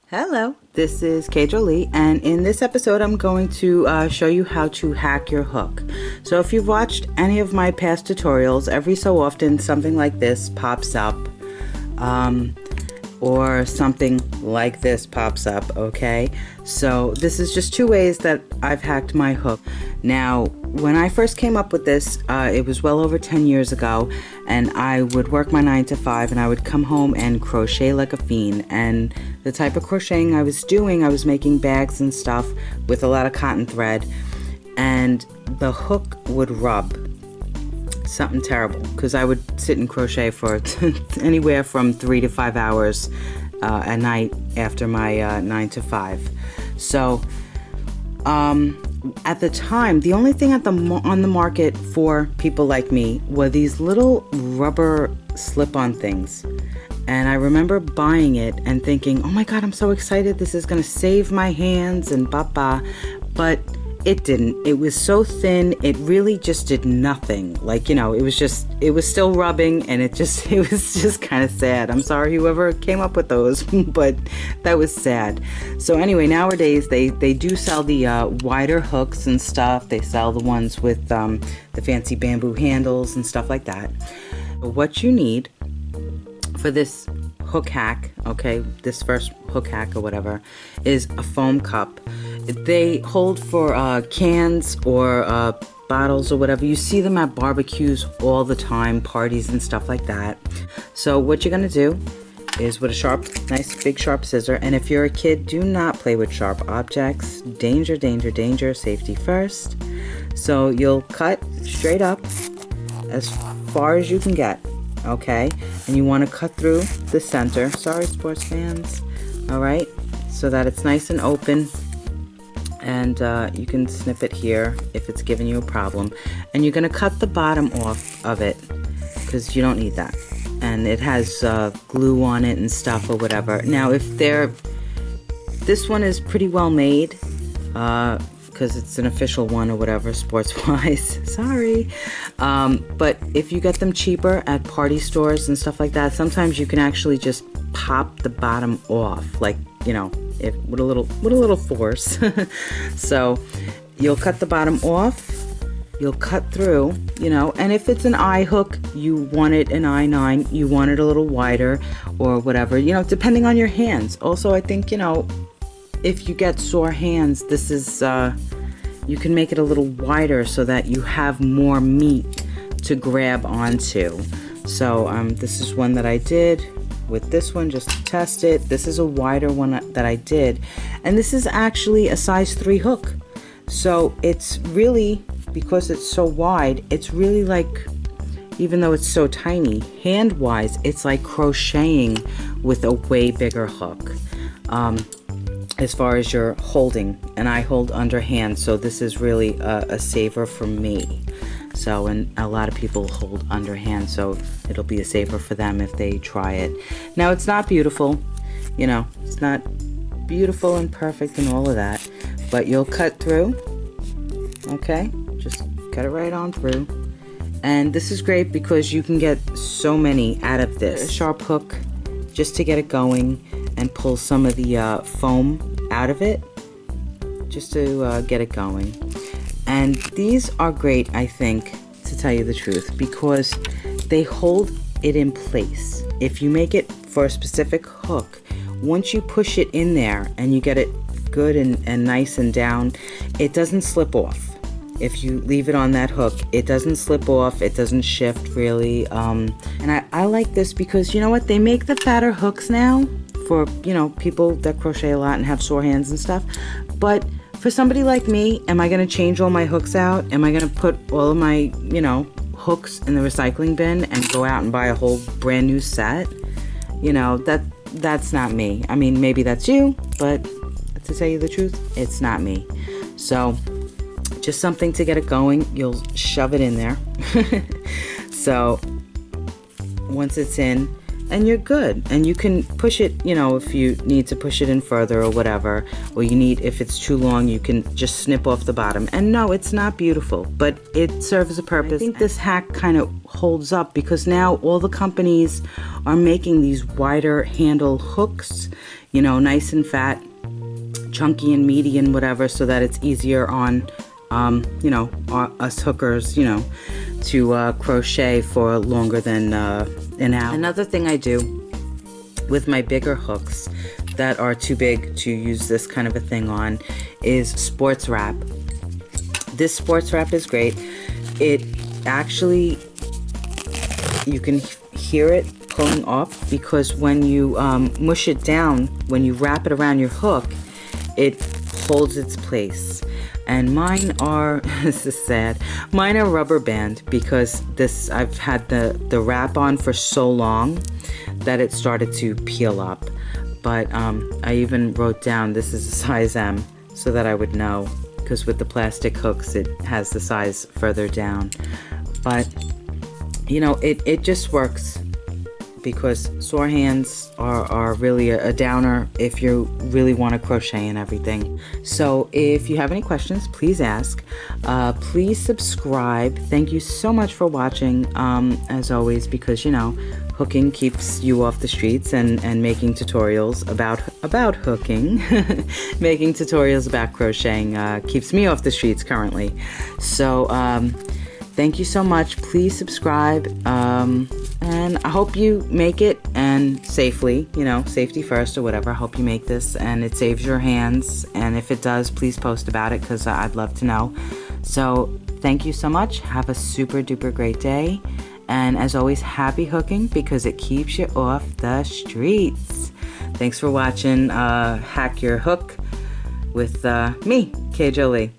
Hello, this is K.Jolie, and in this episode I'm going to show you how to hack your hook. So if you've watched any of my past tutorials, every so often something like this pops up, or something like this pops up, okay? So this is just two ways that I've hacked my hook. Now, when I first came up with this, it was well over 10 years ago, and I would work my 9 to 5 and I would come home and crochet like a fiend. And the type of crocheting I was doing, I was making bags and stuff with a lot of cotton thread, and the hook would rub. Something terrible, because I would sit and crochet for anywhere from 3 to 5 hours a night after my 9 to 5. So at the time, the only thing on the market for people like me were these little rubber slip-on things. And I remember buying it and thinking, oh my god, I'm so excited, this is going to save my hands and blah. But it didn't. It was so thin, it really just did nothing. Like, you know, it was still rubbing, and it was just kind of sad. I'm sorry whoever came up with those, but that was sad. So anyway, nowadays they do sell the wider hooks and stuff. They sell the ones with the fancy bamboo handles and stuff like that. But what you need for this hook hack, okay, this first hook hack or whatever, is a foam cup. They hold for cans or bottles or whatever. You see them at barbecues all the time, parties and stuff like that. So what you're gonna do is, with a nice big sharp scissor, and if you're a kid, do not play with sharp objects. Danger, danger, danger, safety first. So you'll cut straight up as far as you can get, okay? And you want to cut through the center. Sorry, sports fans. All right, so that it's nice and open. And you can snip it here if it's giving you a problem. And you're going to cut the bottom off of it, because you don't need that. And it has glue on it and stuff or whatever. Now, this one is pretty well made, because it's an official one or whatever, sports-wise. Sorry. But if you get them cheaper at party stores and stuff like that, sometimes you can actually just pop the bottom off, like, you know, with a little force. So you'll cut the bottom off, you'll cut through, you know, and if it's an eye hook, you want it an I9, you want it a little wider or whatever, you know, depending on your hands. Also, I think, you know, if you get sore hands, this is you can make it a little wider so that you have more meat to grab onto. So this is one that I did with this one just to test it. This is a wider one that I did, and this is actually a size 3 hook. So it's really, because it's so wide, it's really like, even though it's so tiny, hand wise it's like crocheting with a way bigger hook. As far as your holding, and I hold underhand, so this is really a saver for me. So, and a lot of people hold underhand, so it'll be a saver for them if they try it. Now, it's not beautiful, you know, it's not beautiful and perfect and all of that, but you'll cut through, okay? Just cut it right on through. And this is great because you can get so many out of this. A sharp hook just to get it going and pull some of the foam out of it, just to get it going. And these are great, I think, to tell you the truth, because they hold it in place. If you make it for a specific hook, once you push it in there and you get it good and nice and down, it doesn't slip off. If you leave it on that hook, it doesn't slip off, it doesn't shift really. And I like this because, you know what, they make the fatter hooks now for, you know, people that crochet a lot and have sore hands and stuff. But for somebody like me, am I going to change all my hooks out? Am I going to put all of my, you know, hooks in the recycling bin and go out and buy a whole brand new set? You know, that's not me. I mean, maybe that's you, but to tell you the truth, it's not me. So just something to get it going. You'll shove it in there. So once it's in, and you're good, and you can push it, you know, if you need to push it in further or whatever, or you need, if it's too long, you can just snip off the bottom. And no, it's not beautiful, but it serves a purpose. I think this hack kind of holds up because now all the companies are making these wider handle hooks, you know, nice and fat, chunky and meaty and whatever, so that it's easier on, you know, us hookers, you know, to crochet for longer than an hour. Another thing I do with my bigger hooks that are too big to use this kind of a thing on is sports wrap. This sports wrap is great. It actually, you can hear it pulling off, because when you mush it down, when you wrap it around your hook, it holds its place. And mine are, this is sad, mine are rubber band, because this, I've had the wrap on for so long that it started to peel up. But I even wrote down this is a size M so that I would know, because with the plastic hooks it has the size further down. But you know, it just works, because sore hands are really a downer if you really want to crochet and everything. So if you have any questions, please ask. Please subscribe. Thank you so much for watching, as always, because you know, hooking keeps you off the streets, and making tutorials about hooking, making tutorials about crocheting keeps me off the streets currently. So thank you so much. Please subscribe, and I hope you make it, and safely, you know, safety first or whatever. I hope you make this and it saves your hands, and if it does, please post about it, because I'd love to know. So thank you so much. Have a super duper great day. And as always, happy hooking, because it keeps you off the streets. Thanks for watching Hack Your Hook with me, K.Jolie.